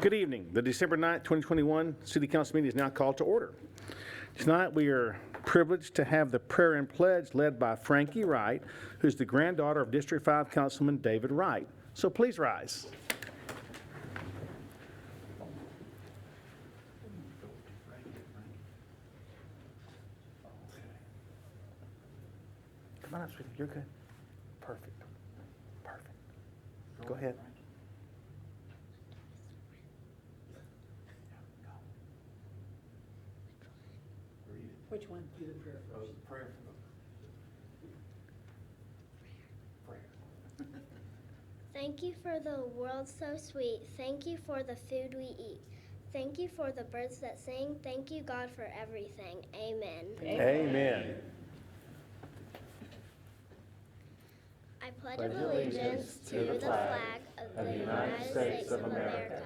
Good evening. The December 9th, 2021 City Council meeting is now called to order. Tonight we are privileged to have the prayer and pledge led by Frankie Wright, who's the granddaughter of District 5 Councilman David Wright. So please rise. Come on up, sweetie. You're good. Perfect. Perfect. Go ahead. Which one? Do the prayer first. Prayer. Thank you for the world so sweet. Thank you for the food we eat. Thank you for the birds that sing. Thank you, God, for everything. Amen. Amen. I pledge allegiance to the flag of the United States of America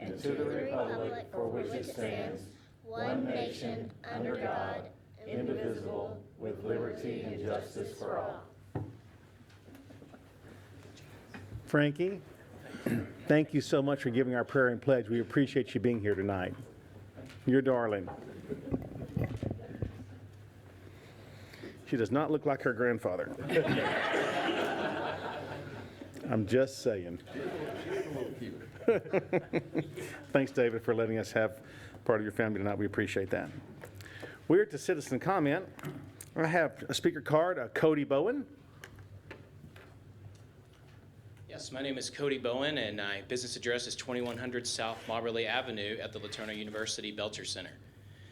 and to the republic for which it stands, one nation, under God, indivisible, with liberty and justice for all. Frankie, thank you so much for giving our prayer and pledge. We appreciate you being here tonight. You're darling. She does not look like her grandfather. I'm just saying. Thanks, David, for letting us have part of your family tonight. We appreciate that. We're to citizen comment. I have a speaker card, Cody Bowen. Yes, my name is Cody Bowen, and my business address is 2100 South Mauberley Avenue at the Laterno University Belcher Center.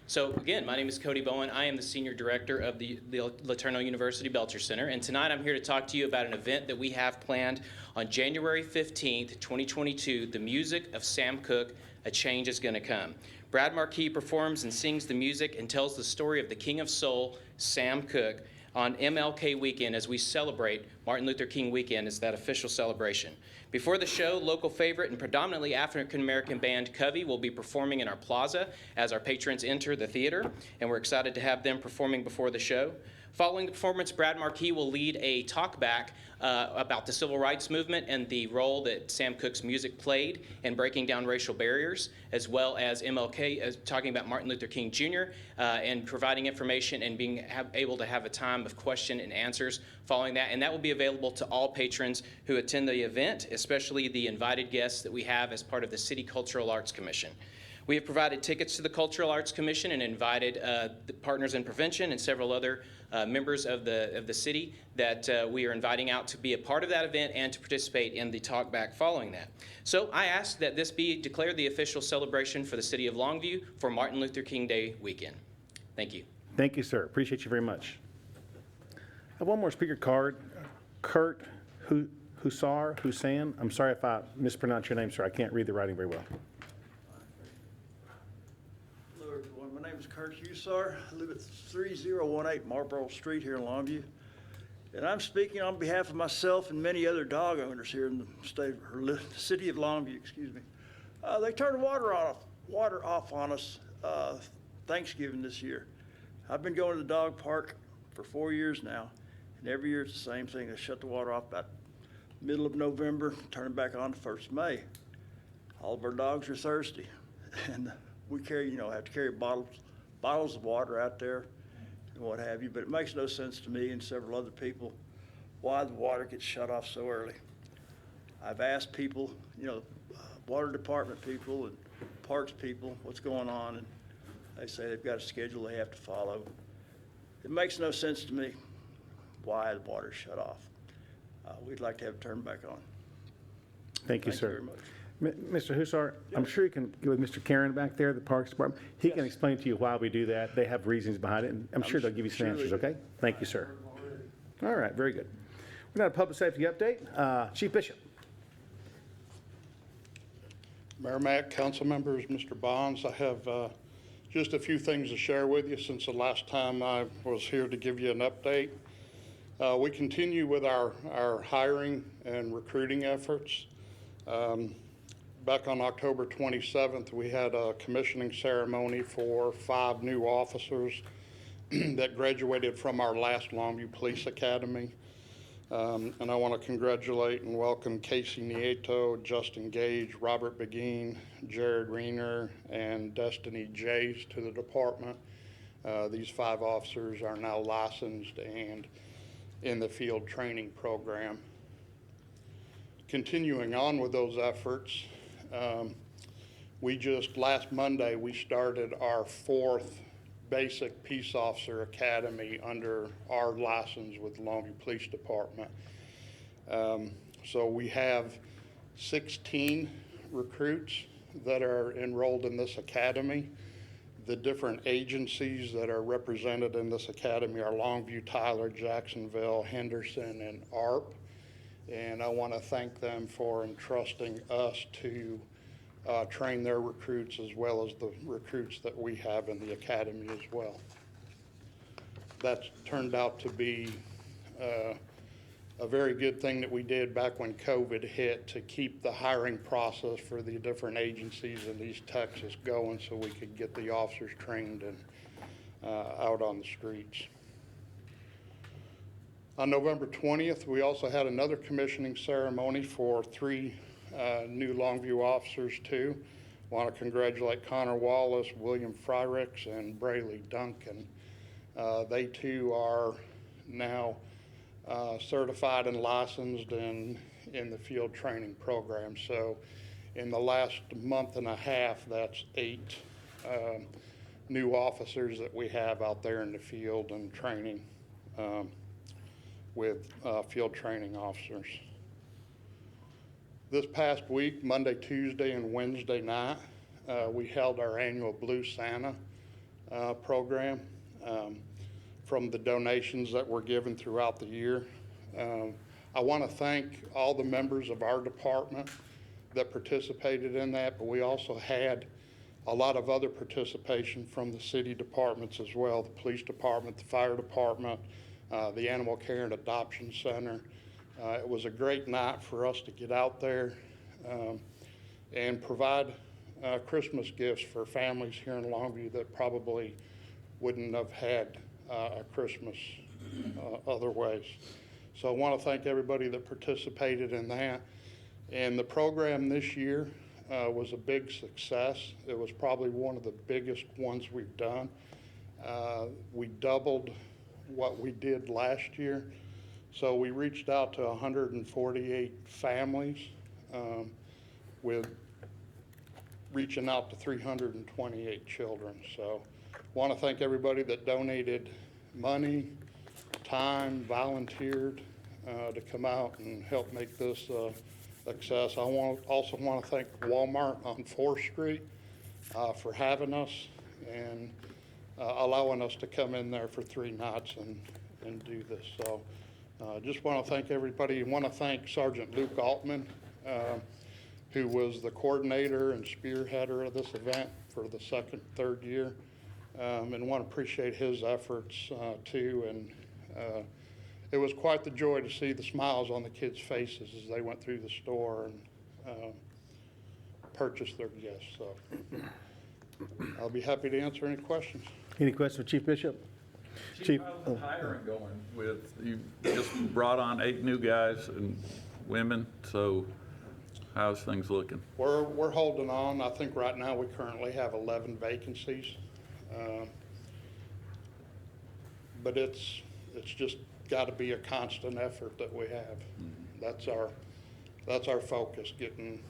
So again, my name is Cody Bowen. I am the Senior Director of the Laterno University Belcher Center, and tonight I'm here to talk to you about an event that we have planned on January 15th, 2022, The Music of Sam Cooke, A Change is Gonna Come. Brad Marquis performs and sings the music and tells the story of the King of Soul, Sam Cooke, on MLK weekend as we celebrate Martin Luther King weekend as that official celebration. Before the show, local favorite and predominantly African-American band Covey will be performing in our plaza as our patrons enter the theater, and we're excited to have them performing before the show. Following the performance, Brad Marquis will lead a talkback about the civil rights movement and the role that Sam Cooke's music played in breaking down racial barriers, as well as MLK talking about Martin Luther King Jr. And providing information and being able to have a time of question and answers following that. And that will be available to all patrons who attend the event, especially the invited guests that we have as part of the City Cultural Arts Commission. We have provided tickets to the Cultural Arts Commission and invited the Partners in Prevention and several other members of the city that we are inviting out to be a part of that event and to participate in the talkback following that. So I ask that this be declared the official celebration for the city of Longview for Martin Luther King Day weekend. Thank you. Thank you, sir. Appreciate you very much. I have one more speaker card. Kurt Hussan. I'm sorry if I mispronounced your name, sir. I can't read the writing very well. Hello, everyone. My name is Kurt Husar. I live at 3018 Marlborough Street here in Longview. And I'm speaking on behalf of myself and many other dog owners here in the city of Longview, excuse me. They turned water off on us Thanksgiving this year. I've been going to the dog park for 4 years now, and every year it's the same thing. They shut the water off about middle of November, turn it back on the 1st of May. All of our dogs are thirsty, and we have to carry bottles of water out there and what have you, but it makes no sense to me and several other people why the water gets shut off so early. I've asked people, water department people and parks people, what's going on, and they say they've got a schedule they have to follow. It makes no sense to me why the water's shut off. We'd like to have it turned back on. Thank you, sir. Very much. Mr. Husar, I'm sure you can go with Mr. Karen back there, the Parks Department. He can explain to you why we do that. They have reasons behind it, and I'm sure they'll give you some answers, okay? Thank you, sir. All right, very good. We're now at a public safety update. Chief Bishop. Mayor Mack, council members, Mr. Bonds, I have just a few things to share with you since the last time I was here to give you an update. We continue with our hiring and recruiting efforts. Back on October 27th, we had a commissioning ceremony for 5 new officers that graduated from our last Longview Police Academy. And I want to congratulate and welcome Casey Nieto, Justin Gage, Robert Begin, Jared Reener, and Destiny Jace to the department. These 5 officers are now licensed and in the field training program. Continuing on with those efforts, last Monday, we started our 4th basic peace officer academy under our license with the Longview Police Department. So we have 16 recruits that are enrolled in this academy. The different agencies that are represented in this academy are Longview, Tyler, Jacksonville, Henderson, and ARP. And I want to thank them for entrusting us to train their recruits as well as the recruits that we have in the academy as well. That's turned out to be a very good thing that we did back when COVID hit to keep the hiring process for the different agencies in East Texas going so we could get the officers trained and out on the streets. On November 20th, we also had another commissioning ceremony for 3 new Longview officers too. I want to congratulate Connor Wallace, William Fryricks, and Brayley Duncan. They too are now certified and licensed in the field training program. So in the last month and a half, that's 8 new officers that we have out there in the field and training with field training officers. This past week, Monday, Tuesday, and Wednesday night, we held our annual Blue Santa program from the donations that were given throughout the year. I want to thank all the members of our department that participated in that, but we also had a lot of other participation from the city departments as well, the police department, the fire department, the Animal Care and Adoption Center. It was a great night for us to get out there and provide Christmas gifts for families here in Longview that probably wouldn't have had a Christmas other ways. So I want to thank everybody that participated in that. And the program this year was a big success. It was probably one of the biggest ones we've done. We doubled what we did last year. So we reached out to 148 families with reaching out to 328 children. So I want to thank everybody that donated money, time, volunteered to come out and help make this a success. I also want to thank Walmart on 4th Street for having us and allowing us to come in there for 3 nights and do this. So just want to thank everybody. I want to thank Sergeant Luke Altman, who was the coordinator and spearheader of this event for the 2nd, 3rd year, and want to appreciate his efforts too. And it was quite the joy to see the smiles on the kids' faces as they went through the store and purchased their gifts. So I'll be happy to answer any questions. Any questions for Chief Bishop? Chief, how's the hiring going with, you just brought on 8 new guys and women, so how's things looking? We're holding on. I think right now we currently have 11 vacancies. But it's just got to be a constant effort that we have. Mm-hmm. That's our focus, getting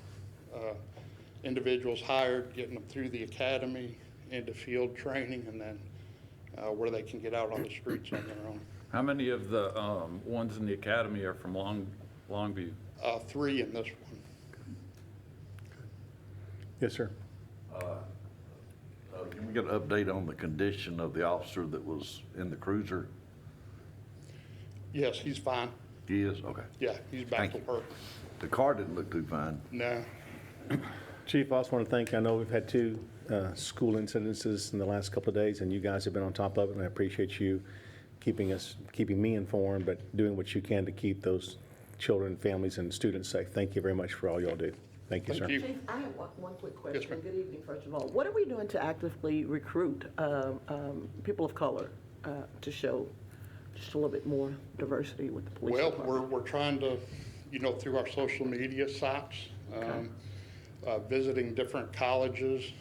individuals hired, getting them through the academy, into field training, and then where they can get out on the streets on their own. How many of the ones in the academy are from Longview? 3 in this one. Yes, sir. Can we get an update on the condition of the officer that was in the cruiser? Yes, he's fine. He is? Okay. Yeah, he's back to work. The car didn't look too fine. No. Chief, I also want to thank you. I know we've had 2 school incidences in the last couple of days, and you guys have been on top of it, and I appreciate you keeping me informed, but doing what you can to keep those children, families, and students safe. Thank you very much for all y'all do. Thank you, sir. Thank you. Chief, I have one quick question. Yes, ma'am. Good evening, first of all. What are we doing to actively recruit people of color to show just a little bit more diversity with the police Well, department? we're trying to, through our social media sites, visiting different colleges.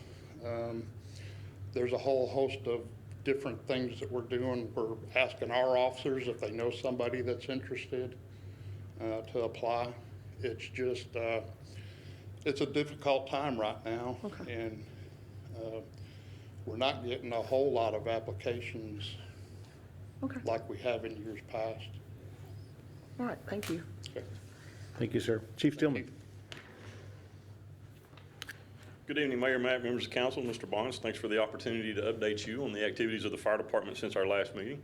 There's a whole host of different things that we're doing. We're asking our officers if they know somebody that's interested to apply. It's just, it's a difficult time right now. Okay. And we're not getting a whole lot of applications Okay, like we have in years past. all right, thank you. Okay. Thank you, sir. Chief Stillman. Good evening, Mayor, Matt, members of council, Mr. Bonds. Thanks for the opportunity to update you on the activities of the fire department since our last meeting.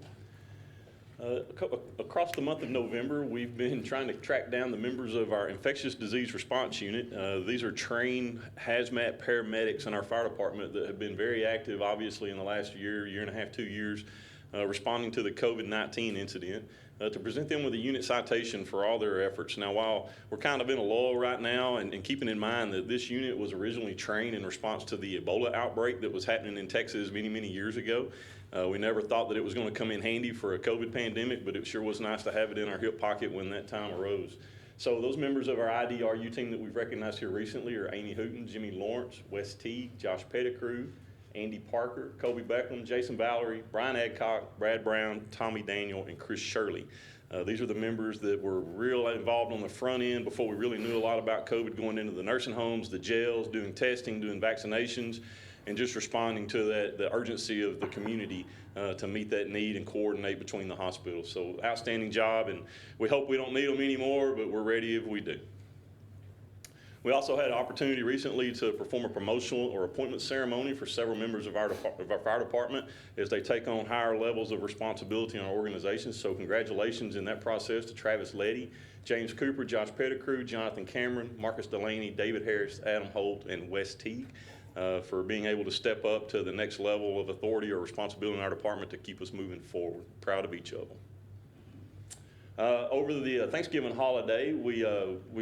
Across the month of November, we've been trying to track down the members of our infectious disease response unit. These are trained hazmat paramedics in our fire department that have been very active, obviously, in the last year and a half, 2 years, responding to the COVID-19 incident. To present them with a unit citation for all their efforts. Now, while we're kind of in a lull right now, and keeping in mind that this unit was originally trained in response to the Ebola outbreak that was happening in Texas many, many years ago, we never thought that it was going to come in handy for a COVID pandemic, but it sure was nice to have it in our hip pocket when that time arose. So those members of our IDRU team that we've recognized here recently are Amy Hooten, Jimmy Lawrence, Wes Teague, Josh Pettigrew, Andy Parker, Kobe Beckham, Jason Valerie, Brian Adcock, Brad Brown, Tommy Daniel, and Chris Shirley. These are the members that were real involved on the front end before we really knew a lot about COVID, going into the nursing homes, the jails, doing testing, doing vaccinations, and just responding to the urgency of the community to meet that need and coordinate between the hospitals. So outstanding job, and we hope we don't need them anymore, but we're ready if we do. We also had an opportunity recently to perform a promotional or appointment ceremony for several members of our fire department as they take on higher levels of responsibility in our organization. So congratulations in that process to Travis Letty, James Cooper, Josh Pettigrew, Jonathan Cameron, Marcus Delaney, David Harris, Adam Holt, and Wes Teague for being able to step up to the next level of authority or responsibility in our department to keep us moving forward. Proud of each of them. Over the Thanksgiving holiday, we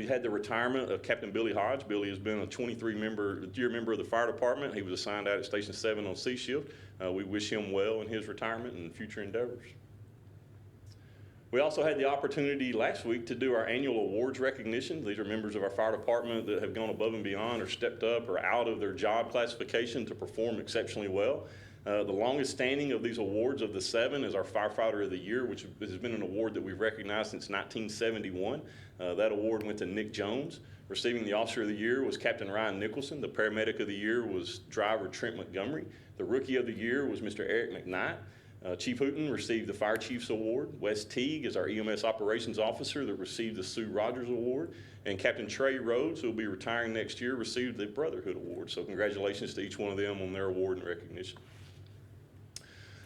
had the retirement of Captain Billy Hodge. Billy has been a 23-year member of the fire department. He was assigned out at Station 7 on C shift. We wish him well in his retirement and future endeavors. We also had the opportunity last week to do our annual awards recognition. These are members of our fire department that have gone above and beyond or stepped up or out of their job classification to perform exceptionally well. The longest standing of these awards of the 7 is our Firefighter of the Year, which has been an award that we've recognized since 1971. That award went to Nick Jones. Receiving the Officer of the Year was Captain Ryan Nicholson. The Paramedic of the Year was Driver Trent Montgomery. The Rookie of the Year was Mr. Eric McKnight. Chief Hooten received the Fire Chiefs Award. Wes Teague is our EMS Operations Officer that received the Sue Rogers Award. And Captain Trey Rhodes, who will be retiring next year, received the Brotherhood Award. So congratulations to each one of them on their award and recognition.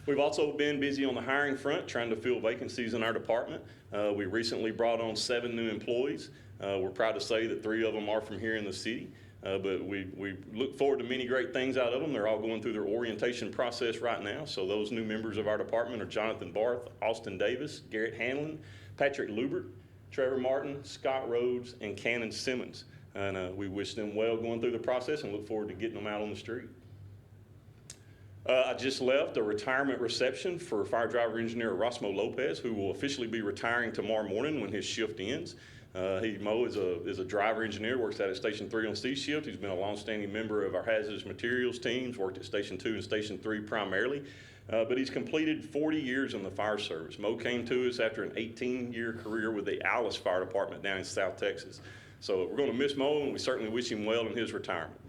We've also been busy on the hiring front, trying to fill vacancies in our department. We recently brought on 7 new employees. We're proud to say that 3 of them are from here in the city, but we look forward to many great things out of them. They're all going through their orientation process right now. So those new members of our department are Jonathan Barth, Austin Davis, Garrett Hanlon, Patrick Lubert, Trevor Martin, Scott Rhodes, and Cannon Simmons. And we wish them well going through the process and look forward to getting them out on the street. I just left a retirement reception for fire driver engineer Rosmo Lopez, who will officially be retiring tomorrow morning when his shift ends. Mo is a driver engineer, works out at Station 3 on C shift. He's been a longstanding member of our hazardous materials teams, worked at Station 2 and Station 3 primarily. But he's completed 40 years in the fire service. Mo came to us after an 18-year career with the Alice Fire Department down in South Texas. So we're going to miss Mo, and we certainly wish him well in his retirement.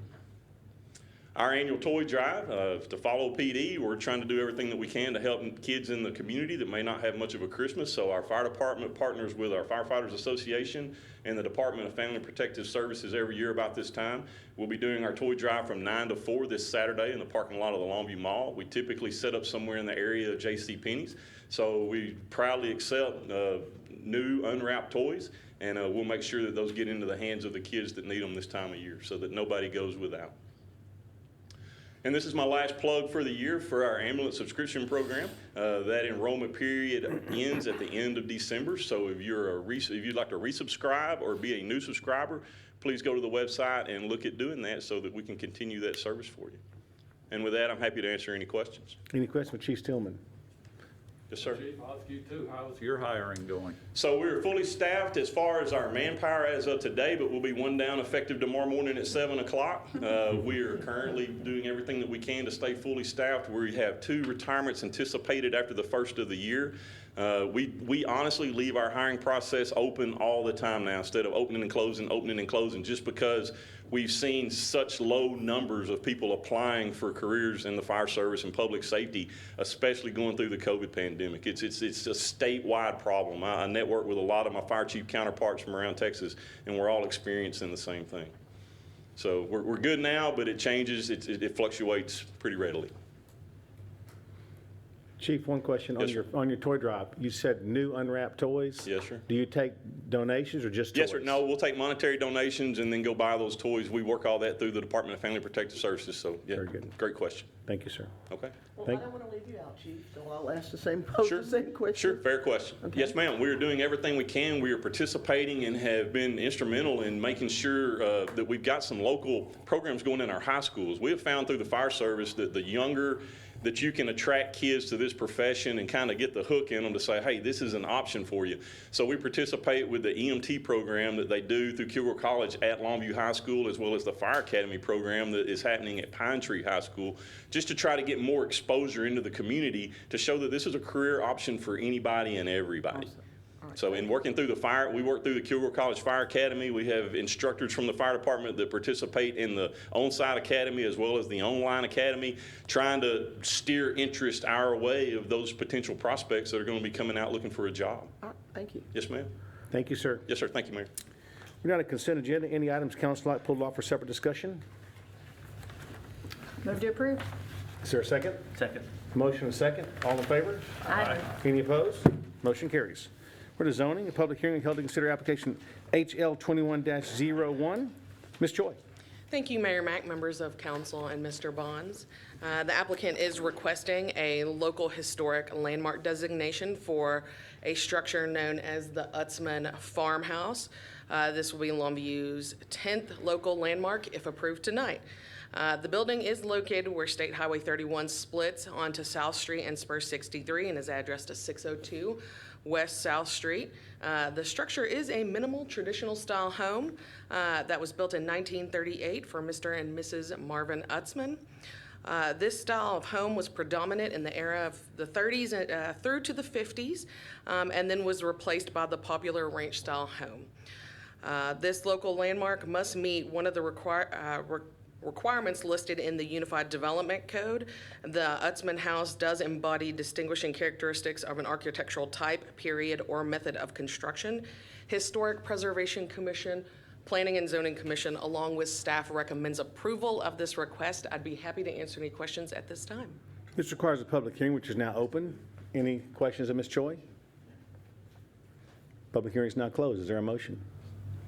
Our annual toy drive, to follow PD, we're trying to do everything that we can to help kids in the community that may not have much of a Christmas. So our fire department partners with our Firefighters Association and the Department of Family and Protective Services every year about this time. We'll be doing our toy drive from 9 to 4 this Saturday in the parking lot of the Longview Mall. We typically set up somewhere in the area of JCPenney's. So we proudly accept new unwrapped toys, and we'll make sure that those get into the hands of the kids that need them this time of year so that nobody goes without. And this is my last plug for the year for our ambulance subscription program. That enrollment period ends at the end of December. So if you'd like to resubscribe or be a new subscriber, please go to the website and look at doing that so that we can continue that service for you. And with that, I'm happy to answer any questions. Any questions with Chief Stillman? Yes, sir. Chief, I'll ask you too, how's your hiring going? So we're fully staffed as far as our manpower as of today, but we'll be one down effective tomorrow morning at 7 o'clock. We are currently doing everything that we can to stay fully staffed. We have 2 retirements anticipated after the first of the year. We honestly leave our hiring process open all the time now instead of opening and closing, just because we've seen such low numbers of people applying for careers in the fire service and public safety, especially going through the COVID pandemic. It's a statewide problem. I network with a lot of my fire chief counterparts from around Texas, and we're all experiencing the same thing. So we're good now, but it changes. It fluctuates pretty readily. Chief, one question on Yes, your toy drop. You said new unwrapped toys? Yes, sir. Do you take donations or just toys? Yes, sir. No, we'll take monetary donations and then go buy those toys. We work all that through the Department of Family Protective Services. So, yeah, Very good. Great question. Thank you, sir. Okay. Well, I Thank- don't want to leave you out, Chief, so I'll ask the same question. Sure, fair question. Okay. Yes, ma'am. We are doing everything we can. We are participating and have been instrumental in making sure that we've got some local programs going in our high schools. We have found through the fire service that the younger that you can attract kids to this profession and kind of get the hook in them to say, hey, this is an option for you. So we participate with the EMT program that they do through Kilgore College at Longview High School, as well as the Fire Academy program that is happening at Pine Tree High School, just to try to get more exposure into the community to show that this is a career option for anybody and everybody. So in working through the fire, we work through the Kilgore College Fire Academy. We have instructors from the fire department that participate in the on-site academy as well as the online academy, trying to steer interest our way of those potential prospects that are going to be coming out looking for a job. All right, thank you. Yes, ma'am. Thank you, sir. Yes, sir. Thank you, Mayor. We're now on a consent agenda. Any items council like pulled off for separate discussion? Move to approve. Is there a second? Second. Motion and second. All in favor? Aye. Any opposed? Motion carries. We're to zoning. A public hearing held to consider application HL 21-01. Ms. Joy. Thank you, Mayor Mack, members of council, and Mr. Bonds. The applicant is requesting a local historic landmark designation for a structure known as the Utzman Farmhouse. This will be Longview's 10th local landmark if approved tonight. The building is located where State Highway 31 splits onto South Street and Spur 63 and is addressed as 602 West South Street. The structure is a minimal traditional style home that was built in 1938 for Mr. and Mrs. Marvin Utzman. This style of home was predominant in the era of the 30s through to the 50s and then was replaced by the popular ranch style home. This local landmark must meet one of the requirements listed in the Unified Development Code. The Utzman House does embody distinguishing characteristics of an architectural type, period, or method of construction. Historic Preservation Commission, Planning and Zoning Commission, along with staff, recommends approval of this request. I'd be happy to answer any questions at this time. This requires a public hearing, which is now open. Any questions of Ms. Choi? Public hearing is now closed. Is there a motion?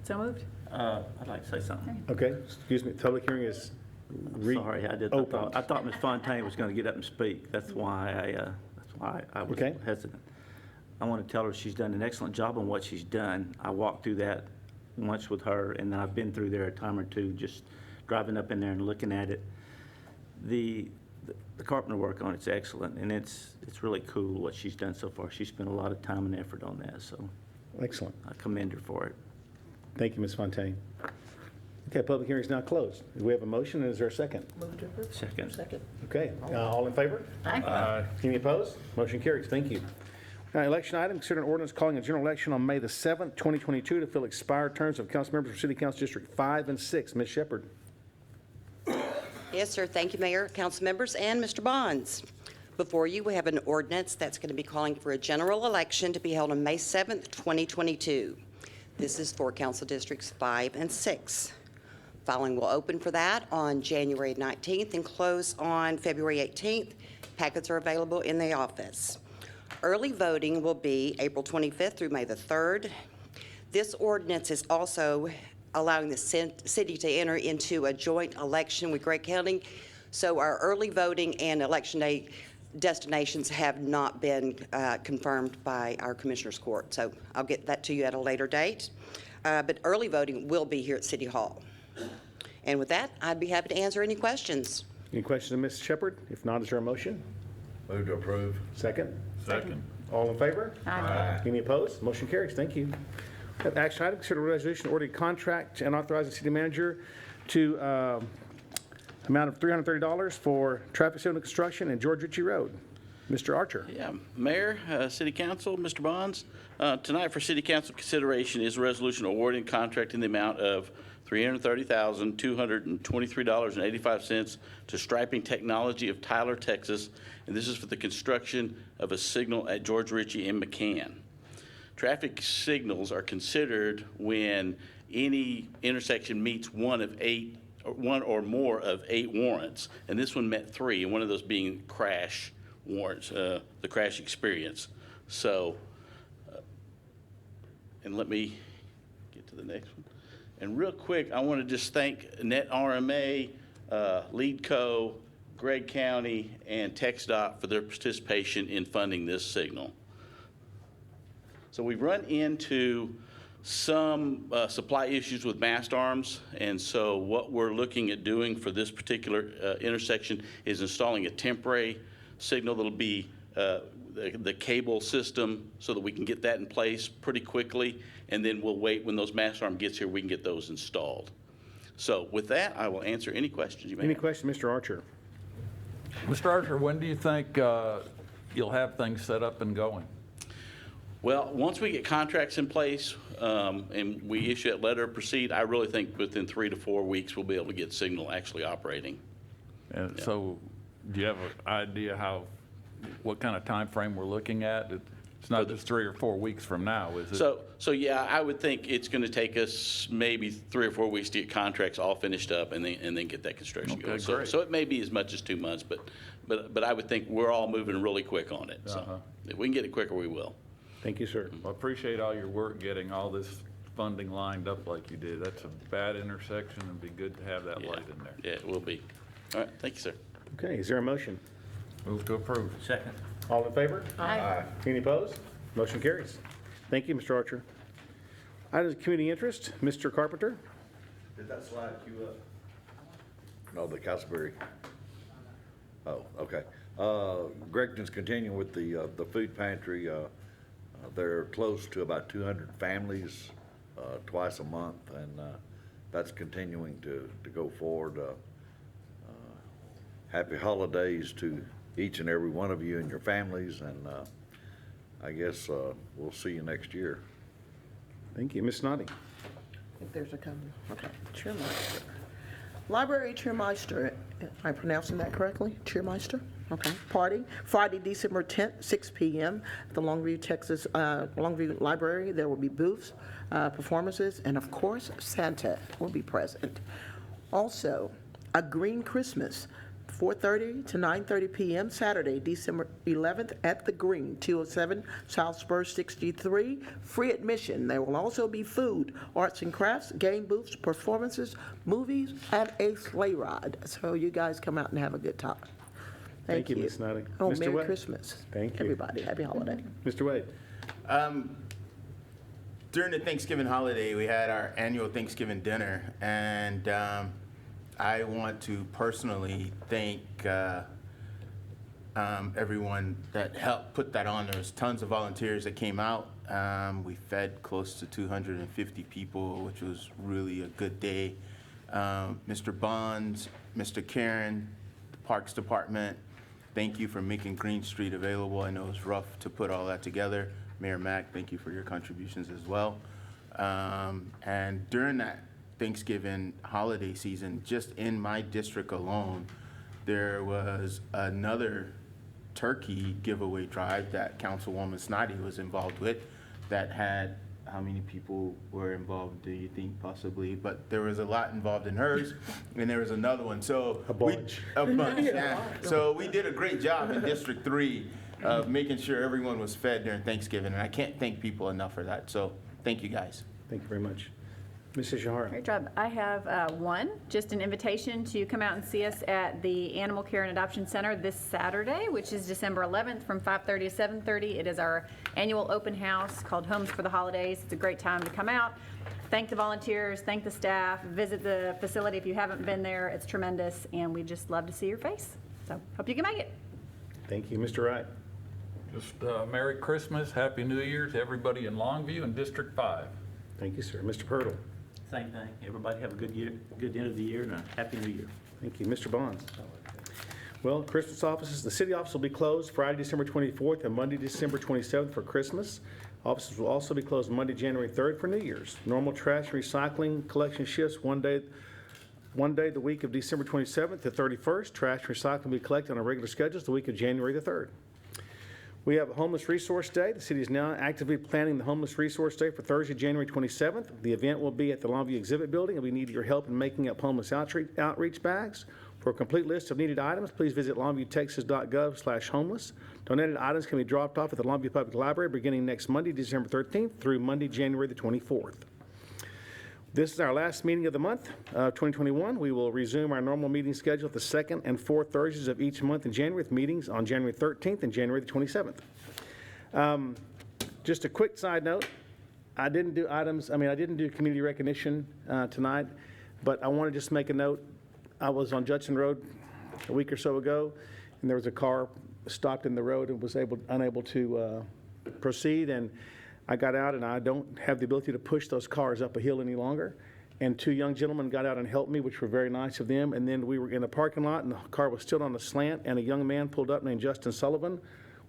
So moved. I'd like to say something. Okay, excuse me, public hearing is Sorry, I did. open. I thought Ms. Fontaine was going to get up and speak. That's why I was Okay. hesitant. I want to tell her she's done an excellent job on what she's done. I walked through that once with her, and then I've been through there a time or two, just driving up in there and looking at it. The carpenter work on it's excellent, and it's really cool what she's done so far. She spent a lot of time and effort on that, so Excellent. I commend her for it. Thank you, Ms. Fontaine. Okay, public hearing is now closed. Do we have a motion, and is there a second? Move to approve. Second. Second. Okay, all in favor? Aye. Any opposed? Motion carries. Thank you. Now, election item, consider an ordinance calling a general election on May the 7th, 2022 to fill expired terms of council members for City Council District 5 and 6. Ms. Shepherd. Yes, sir. Thank you, Mayor, council members, and Mr. Bonds. Before you, we have an ordinance that's going to be calling for a general election to be held on May 7th, 2022. This is for Council Districts 5 and 6. Filing will open for that on January 19th and close on February 18th. Packets are available in the office. Early voting will be April 25th through May the 3rd. This ordinance is also allowing the city to enter into a joint election with Gray County. So our early voting and election day destinations have not been confirmed by our Commissioners Court. So I'll get that to you at a later date. But early voting will be here at City Hall. And with that, I'd be happy to answer any questions. Any questions of Ms. Shepherd? If not, is there a motion? Move to approve. Second? Second. All in favor? Aye. Any opposed? Motion carries. Thank you. Action item, consider resolution awarding contract and authorizing city manager to amount of $330 for traffic signal construction in George Richey Road. Mr. Archer. Yeah, Mayor, City Council, Mr. Bonds, tonight for City Council consideration is a resolution awarding contract in the amount of $330,223.85 to Striping Technology of Tyler, Texas, and this is for the construction of a signal at George Richey and McCann. Traffic signals are considered when any intersection meets one or more of 8 warrants, and this one met 3, and one of those being crash warrants, the crash experience. So, and let me get to the next one. And real quick, I want to just thank Net RMA, LeadCo, Gregg County, and TxDOT for their participation in funding this signal. So we've run into some supply issues with mast arms, and so what we're looking at doing for this particular intersection is installing a temporary signal that'll be the cable system so that we can get that in place pretty quickly, and then we'll wait when those mast arm gets here, we can get those installed. So with that, I will answer any questions you may have. Any questions, Mr. Archer? Mr. Archer, when do you think you'll have things set up and going? Well, once we get contracts in place and we issue that letter of proceed, I really think within 3 to 4 weeks we'll be able to get signal actually operating. And so, do you have an idea what kind of time frame we're looking at? It's not just 3 or 4 weeks from now, is it? So yeah, I would think it's going to take us maybe 3 or 4 weeks to get contracts all finished up and then get that construction Okay, going. great. So it may be as much as 2 months, but I would think we're all moving really quick on it. So if we can get it quicker, we will. Thank you, sir. I appreciate all your work getting all this funding lined up like you did. That's a bad intersection, and it'd be good to have that light in there. Yeah, it will be. All right, thank you, sir. Okay, is there a motion? Move to approve. Second. All in favor? Aye. Any opposed? Motion carries. Thank you, Mr. Archer. Items of community interest, Mr. Carpenter. Did that slide queue up? No, the Castleberry. Oh, okay. Gregton's continuing with the food pantry. They're close to about 200 families twice a month, and that's continuing to go forward. Happy holidays to each and every one of you and your families, and I guess we'll see you next year. Thank you. Ms. Snoddy. I think there's a comment. Okay, Cheermeister. Library Cheermeister, am I pronouncing that correctly? Cheermeister? Okay. Party, Friday, December 10th, 6 p.m. at the Longview, Texas, Longview Library. There will be booths, performances, and of course, Santa will be present. Also, a Green Christmas, 4:30 to 9:30 p.m. Saturday, December 11th at the Green, 207 South Spur 63. Free admission. There will also be food, arts and crafts, game booths, performances, movies, and a sleigh ride. So you guys come out and have a good time. Thank you. Ms. Snoddy. Oh, Mr. Merry Wade. Christmas. Thank you. Everybody, happy holiday. Mr. Wade. During the Thanksgiving holiday, we had our annual Thanksgiving dinner, and I want to personally thank everyone that helped put that on. There was tons of volunteers that came out. We fed close to 250 people, which was really a good day. Mr. Bonds, Mr. Karen, the Parks Department, thank you for making Green Street available. I know it was rough to put all that together. Mayor Mack, thank you for your contributions as well. And during that Thanksgiving holiday season, just in my district alone, there was another turkey giveaway drive that Councilwoman Snoddy was involved with that had, how many people were involved, do you think, possibly? But there was a lot involved in hers, and there was another one. So A bunch. yeah. So we did a great job in District 3 of making sure everyone was fed during Thanksgiving, and I can't thank people enough for that. So thank you, guys. Thank you very much. Mrs. Shahara. Great job. I have just an invitation to come out and see us at the Animal Care and Adoption Center this Saturday, which is December 11th from 5:30 to 7:30. It is our annual open house called Homes for the Holidays. It's a great time to come out, thank the volunteers, thank the staff, visit the facility if you haven't been there. It's tremendous, and we just love to see your face. So hope you can make it. Thank you. Mr. Wright. Just Merry Christmas, Happy New Year to everybody in Longview and District 5. Thank you, sir. Mr. Purtle. Same thing. Everybody have a good year, good end of the year, and a happy new year. Thank you. Mr. Bonds. Well, Christmas offices, the city office will be closed Friday, December 24th and Monday, December 27th for Christmas. Offices will also be closed Monday, January 3rd for New Year's. Normal trash and recycling collection shifts one day the week of December 27th to 31st. Trash and recycling will be collected on a regular schedule the week of January the 3rd. We have a Homeless Resource Day. The city is now actively planning the Homeless Resource Day for Thursday, January 27th. The event will be at the Longview Exhibit Building, and we need your help in making up homeless outreach bags. For a complete list of needed items, please visit longviewtexas.gov/homeless. Donated items can be dropped off at the Longview Public Library beginning next Monday, December 13th through Monday, January the 24th. This is our last meeting of the month of 2021. We will resume our normal meeting schedule at the second and fourth Thursdays of each month in January, with meetings on January 13th and January the 27th. Just a quick side note, I didn't do community recognition tonight, but I want to just make a note. I was on Judson Road a week or so ago, and there was a car stopped in the road and was unable to proceed, and I got out, and I don't have the ability to push those cars up a hill any longer. And two young gentlemen got out and helped me, which were very nice of them. And then we were in a parking lot, and the car was still on a slant, and a young man pulled up named Justin Sullivan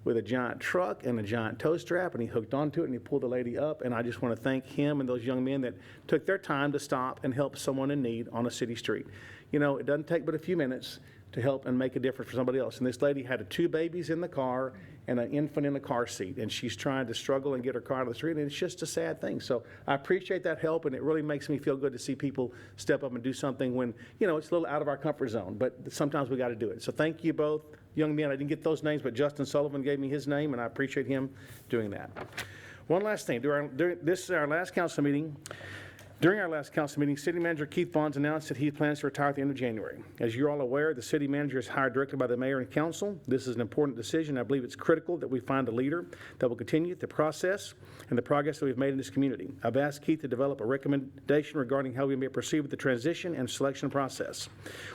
with a giant truck and a giant tow strap, and he hooked onto it, and he pulled the lady up. And I just want to thank him and those young men that took their time to stop and help someone in need on a city street. You know, it doesn't take but a few minutes to help and make a difference for somebody else. And this lady had two babies in the car and an infant in a car seat, and she's trying to struggle and get her car out of the street, and it's just a sad thing. So I appreciate that help, and it really makes me feel good to see people step up and do something when, you know, it's a little out of our comfort zone, but sometimes we got to do it. So thank you both, young men. I didn't get those names, but Justin Sullivan gave me his name, and I appreciate him doing that. One last thing. This is our last council meeting. During our last council meeting, City Manager Keith Bonds announced that he plans to retire at the end of January. As you're all aware, the city manager is hired directly by the mayor and council. This is an important decision. I believe it's critical that we find a leader that will continue the process and the progress that we've made in this community. I've asked Keith to develop a recommendation regarding how we may proceed with the transition and selection process,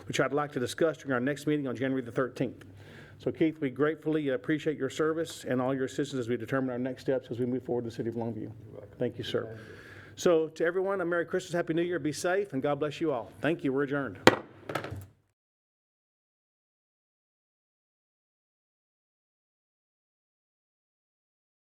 which I'd like to discuss during our next meeting on January the 13th. So Keith, we gratefully appreciate your service and all your assistance as we determine our next steps as we move forward in the city of Longview. Thank you, sir. So to everyone, a Merry Christmas, Happy New Year, be safe, and God bless you all. Thank you, we're adjourned.